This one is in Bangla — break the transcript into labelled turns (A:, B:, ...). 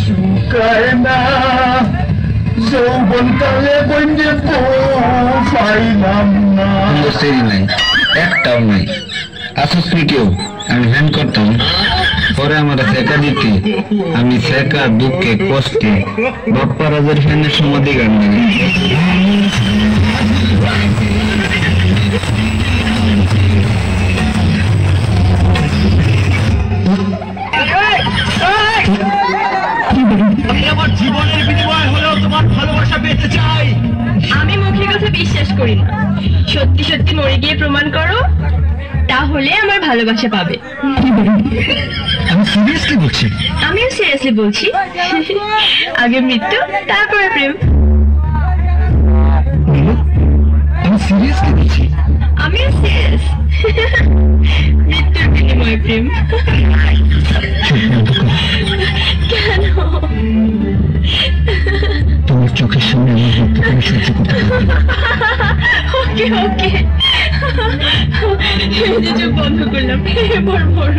A: শুকায় না যৌবনকালে বন্ধে পাইলাম না।
B: সেরি নাই, একটাও নাই। আসস কেউ আমি হ্যান্ড করতাম, পরে আমার শেখা দিতে আমি শেখা দুঃখে কষ্টে বাপ্পা রাজের ফ্যানের সমাধি গান নেই।
A: আমার জীবনের বিনিময় হলেও তোমার ভালোবাসা পেতে চাই।
C: আমি মুখের কথা বিশ্বাস করি না, সত্যি সত্যি মরে গিয়ে প্রমাণ করো, তাহলে আমার ভালোবাসা পাবে।
A: আমি সিরিয়াসলি বলছি।
C: আমিও সিরিয়াসলি বলছি, আগে মৃত্যু তারপরে প্রেম।
A: আমি সিরিয়াসলি বলছি।
C: আমিও সিরিয়াস, মৃত্যুর বিনিময়ে প্রেম। কেন?
A: তোমার চোখের সামনে আমার রক্ত আমি সহ্য করতে পারবো না।
C: ওকে ওকে, এই যে চোখ বন্ধ করলাম, এবার বড়